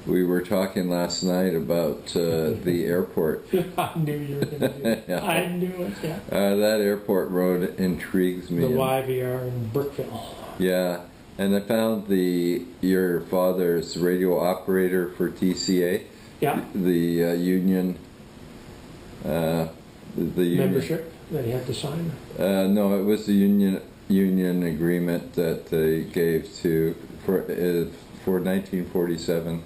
We were talking last night about the airport. I knew you were going to do it. Yeah. I knew it, yeah. That airport road intrigues me. The YVR in Brookville. Yeah, and I found your father's radio operator for TCA. Yeah. The union. The union. Membership that he had to sign. No, it was the union agreement that they gave for 1947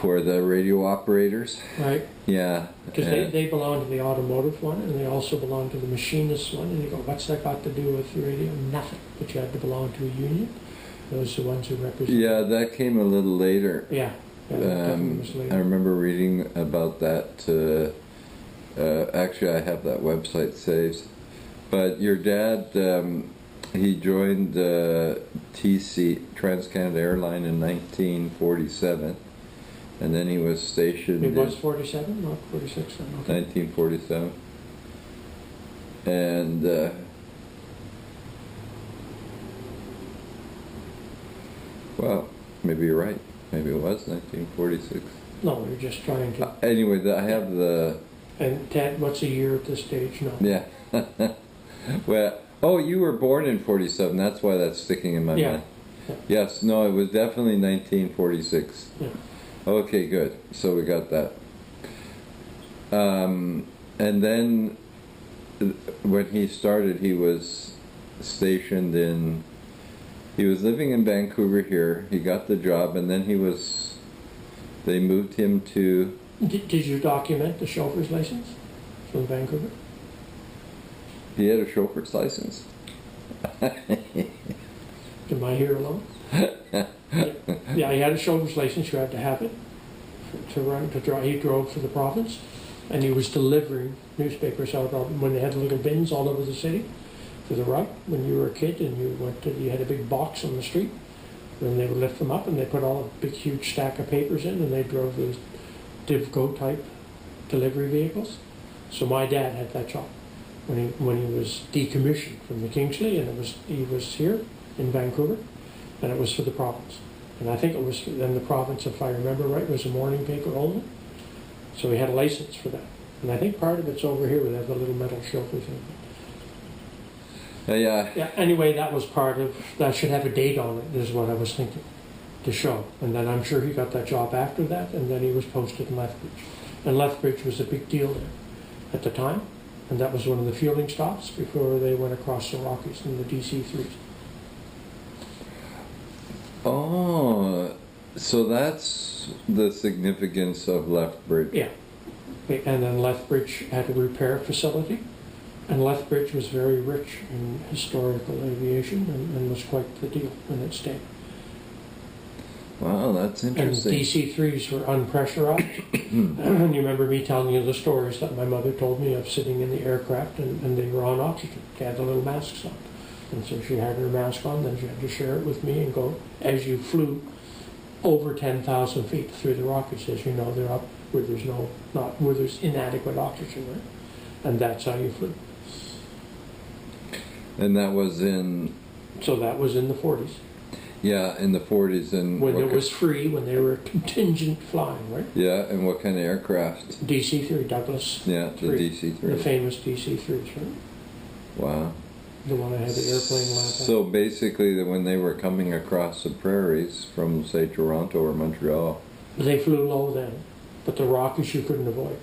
for the radio operators. Right. Yeah. Because they belong to the automotive one, and they also belong to the machinist one. And you go, what's that got to do with the radio? Nothing. But you had to belong to a union. Those are the ones who represent. Yeah, that came a little later. Yeah. Definitely was later. I remember reading about that. Actually, I have that website saved. But your dad, he joined Trans Canada Airlines in 1947, and then he was stationed. It was 47, not 46 then. Okay. 1947, and well, maybe you're right. Maybe it was 1946. No, we're just trying to. Anyway, I have the. And Ted, what's a year at this stage? No. Yeah. Well, oh, you were born in 47. That's why that's sticking in my mind. Yeah. Yes, no, it was definitely 1946. Yeah. Okay, good. So we got that. And then when he started, he was stationed in. He was living in Vancouver here. He got the job, and then they moved him to. Did you document the chauffeur's license from Vancouver? He had a chauffeur's license. Am I here alone? Yeah, he had a chauffeur's license. You had to have it to drive. He drove for the province, and he was delivering newspapers out when they had little bins all over the city for the right. When you were a kid and you had a big box on the street, then they would lift them up and they put all a big huge stack of papers in, and they drove those Divgo type delivery vehicles. So my dad had that job when he was decommissioned from the Kingsley, and he was here in Vancouver, and it was for the province. And I think it was then the province, if I remember right, was a morning paper only. So he had a license for that. And I think part of it's over here where they have the little metal chauffeurs in it. Yeah. Yeah. Anyway, that was part of that. Should have a date on it, is what I was thinking, to show. And then I'm sure he got that job after that, and then he was posted in Lethbridge. And Lethbridge was a big deal there at the time, and that was one of the fueling stops before they went across the Rockies in the DC-3s. Oh, so that's the significance of Lethbridge. Yeah. And then Lethbridge had a repair facility, and Lethbridge was very rich in historical aviation and was quite the deal when it stayed. Wow, that's interesting. And DC-3s were unpressurized. And you remember me telling you the stories that my mother told me of sitting in the aircraft and they were on oxygen. They had the little masks on. And so she had her mask on, then she had to share it with me and go, as you flew over 10,000 feet through the Rockies, as you know, they're up where there's inadequate oxygen, right? And that's how you flew. And that was in... So that was in the 40s. Yeah, in the 40s. And when it was free, when they were contingent flying, right? Yeah, and what kind of aircraft? DC-3, Douglas. Yeah, the DC-3. The famous DC-3s, right? Wow. The one that had the airplane lamp. So basically, when they were coming across the prairies from, say, Toronto or Montreal... They flew low then, but the Rockies you couldn't avoid.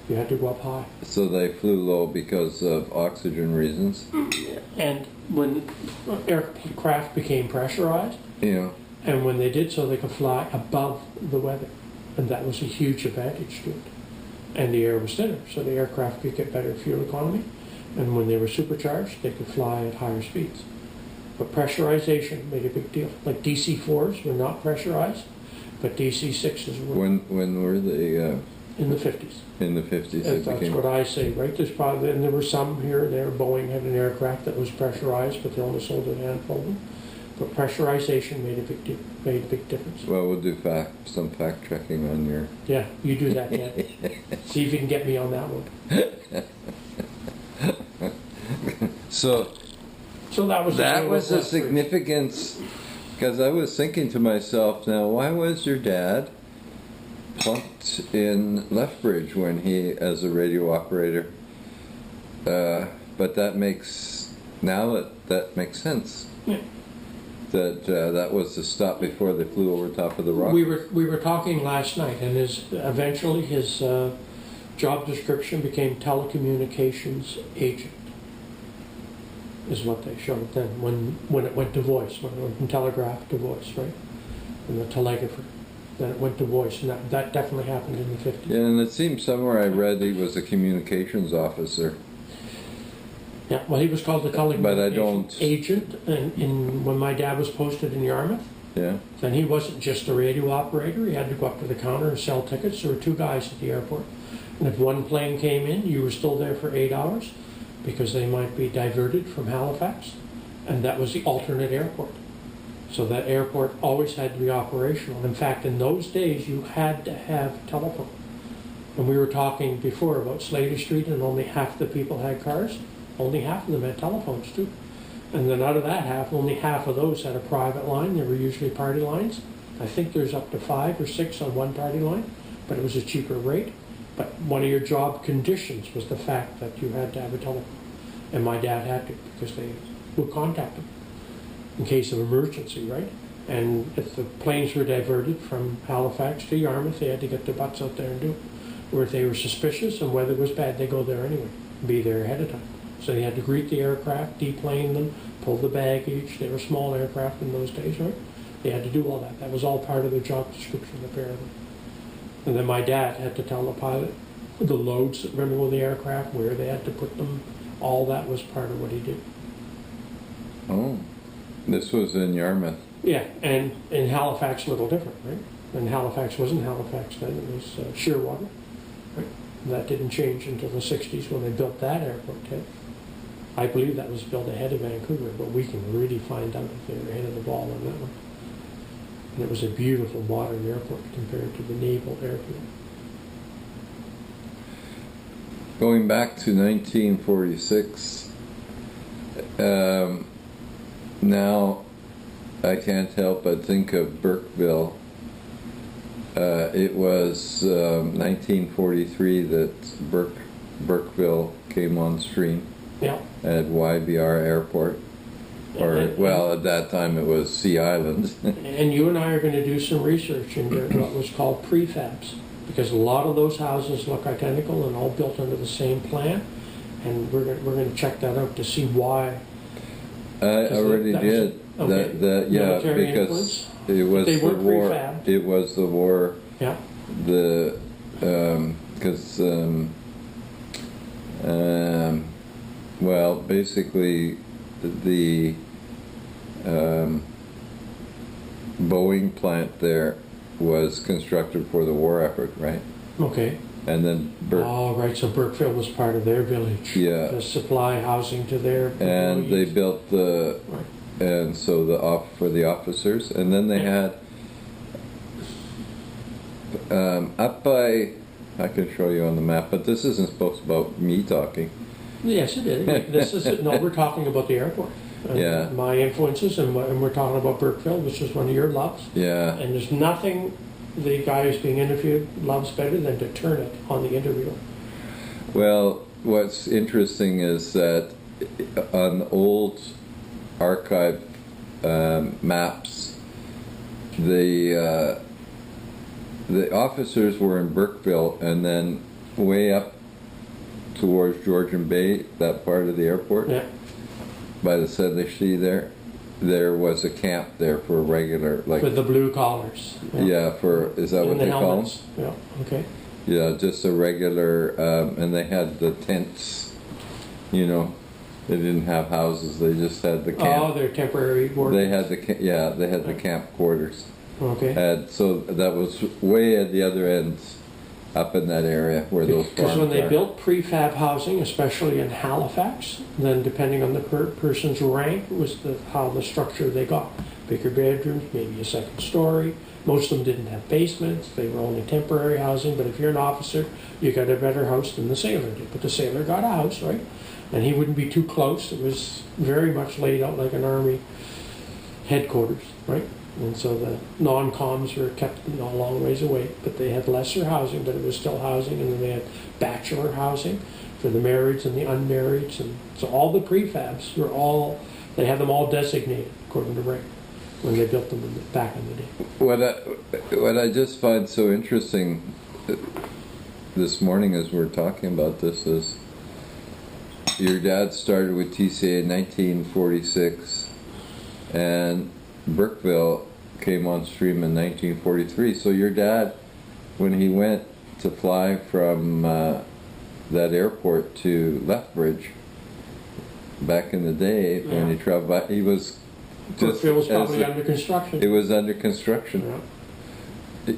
You had to go up high. So they flew low because of oxygen reasons? And when aircraft became pressurized, yeah, and when they did so, they could fly above the weather. And that was a huge advantage to it. And the air was thinner, so the aircraft could get better fuel economy. And when they were supercharged, they could fly at higher speeds. But pressurization made a big deal. Like DC-4s were not pressurized, but DC-6s were. When were they? In the 50s. In the 50s. That's what I say, right? There's probably, and there were some here and there. Boeing had an aircraft that was pressurized, but they only sold a handful of them. But pressurization made a big difference. Well, we'll do some fact checking on your... Yeah, you do that, Ted. See if you can get me on that one. So that was the significance Because I was thinking to myself, now, why was your dad plunked in Lethbridge when he, as a radio operator? But that makes, now that makes sense. Yeah. That was the stop before they flew over top of the rock. We were talking last night, and eventually his job description became telecommunications agent, is what they showed then when it went to voice, when it went from telegraph to voice, right? And the telegrapher. Then it went to voice, and that definitely happened in the 50s. Yeah, and it seems somewhere I read he was a communications officer. Yeah, well, he was called the telecommunications agent, and when my dad was posted in Yarmouth, yeah, then he wasn't just a radio operator. He had to go up to the counter and sell tickets. There were two guys at the airport, and if one plane came in, you were still there for 8 hours because they might be diverted from Halifax, and that was the alternate airport. So that airport always had to be operational. In fact, in those days, you had to have telephone. And we were talking before about Slater Street, and only half the people had cars. Only half of them had telephones too. And then out of that half, only half of those had a private line. They were usually party lines. I think there's up to 5 or 6 on one party line, but it was a cheaper rate. But one of your job conditions was the fact that you had to have a telephone. And my dad had to, because they would contact him in case of emergency, right? And if the planes were diverted from Halifax to Yarmouth, they had to get their butts out there and do it. Or if they were suspicious and weather was bad, they'd go there anyway, be there ahead of time. So they had to greet the aircraft, deplane them, pull the baggage. They were small aircraft in those days, right? They had to do all that. That was all part of their job description, apparently. And then my dad had to tell the pilot the loads that were going to go in the aircraft, where they had to put them. All that was part of what he did. Oh, this was in Yarmouth. Yeah, and in Halifax, a little different, right? And Halifax wasn't Halifax then, it was Shearwater, right? And that didn't change until the 60s when they built that airport, yeah. I believe that was built ahead of Vancouver, but we can really find out if they were ahead of the ball on that one. And it was a beautiful modern airport compared to the naval airfield. Going back to 1946, now I can't help but think of Burkeville. It was 1943 that Burkeville came on stream. Yeah. At YBR Airport, or well, at that time it was Sea Island. And you and I are going to do some research into what was called prefabs, because a lot of those houses look identical and all built under the same plan, and we're going to check that out to see why. I already did. Okay. Yeah, Military because influence? it was They the were war. prefabbed. It was the war. Yeah. Because well, basically, the Boeing plant there was constructed for the war effort, right? Okay. And then Oh, right. So Burkeville was part of their village. Yeah. To supply housing to their and they employees. built the, Right. and so for the officers, and then they had up by, I can show you on the map, but this isn't supposed about me talking. Yes, it is. This is no. We're talking about the airport. Yeah. My influences, and we're talking about Burkeville, which is one of your loves. Yeah. And there's nothing the guy who's being interviewed loves better than to turn it on the interviewer. Well, what's interesting is that on old archive maps, the officers were in Burkeville, and then way up towards Georgian Bay, that part of the airport, Yeah. by the Sedley Sea there was a camp there for regular, like, With the blue collars. yeah, for, is that And what the they call them? helmets. Yeah. Okay. Yeah, just a regular, and they had the tents, you know, they didn't have houses, they just had the camp. Oh, they're temporary workers. They had they had the camp quarters. Okay. And so that was way at the other end, up in that area where those farms Because when they are. built prefab housing, especially in Halifax, then depending on the person's rank was how the structure they got. Bigger bedrooms, maybe a second story. Most of them didn't have basements. They were only temporary housing. But if you're an officer, you got a better house than the sailor did. But the sailor got a house, right? And he wouldn't be too close. It was very much laid out like an army headquarters, right? And so the non-coms were kept a long ways away, but they had lesser housing, but it was still housing, and then they had bachelor housing for the marrieds and the unmarrieds, and so all the prefabs were all, they had them all designated according to rank when they built them back in the day. What I just find so interesting this morning as we're talking about this is your dad started with TCA in 1946, and Burkeville came on stream in 1943. So your dad, when he went to fly from that airport to Lethbridge back in the day, when he traveled by, he was just... Burkeville was probably under construction. It was under construction,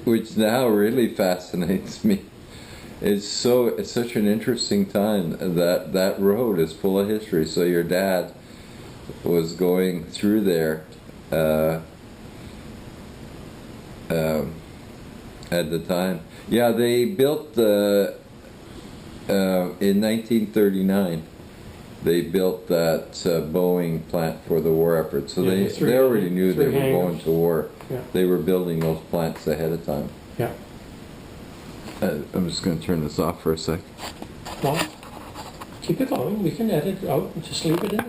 which now really fascinates me. It's such an interesting time. That road is full of history. So your dad was going through there at the time. Yeah, they built in 1939. They built that Boeing plant for the war effort. So they already knew they were going to war. Yeah. They were building those plants ahead of time. Yeah. I'm just going to turn this off for a sec. Well, keep it going. We can edit it out and just leave it in.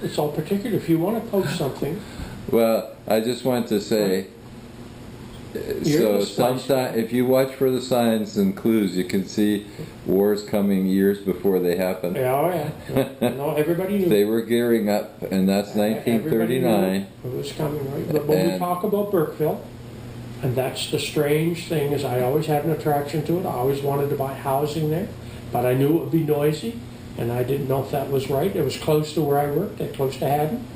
It's all particular. If you want to post something. Well, I just want to say, so sometimes if you watch for the signs and clues, you can see wars coming years before they happen. Yeah, oh yeah. No, everybody knew. They were gearing up, and that's 1939. It was coming, right? But when we talk about Burkeville, and that's the strange thing, is I always had an attraction to it. I always wanted to buy housing there, but I knew it would be noisy, and I didn't know if that was right. It was close to where I worked, close to Haddon,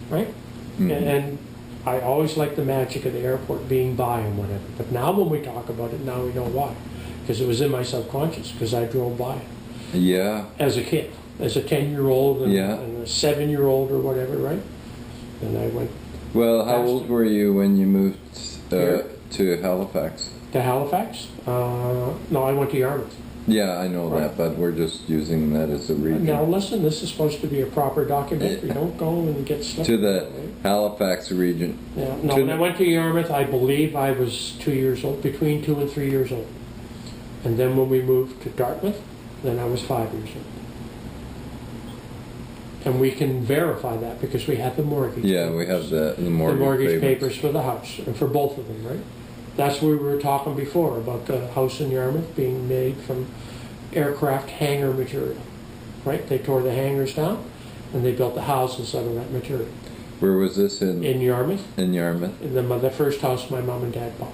right? Mm-hmm. And I always liked the magic of the airport being by and whatever. But now when we talk about it, now we know why. Because it was in my subconscious, because I drove by it. Yeah. As a kid, as a 10-year-old and a 7-year-old or whatever, right? And I went. Well, how old were you when you moved to Halifax? To Halifax? No, I went to Yarmouth. Yeah, I know that, but we're just using that as a region. Now listen, this is supposed to be a proper documentary. Don't go and get slipped. To the Halifax region. Yeah. No, when I went to Yarmouth, I believe I was 2 years old, between 2 and 3 years old. And then when we moved to Dartmouth, then I was 5 years old. And we can verify that because we had the mortgage. Yeah, we have the mortgage papers for the house, and for both of them, right? That's what we were talking before about the house in Yarmouth being made from aircraft hangar material, right? They tore the hangars down, and they built the houses out of that material. Where was this in? In Yarmouth. In Yarmouth. And then the first house my mom and dad bought.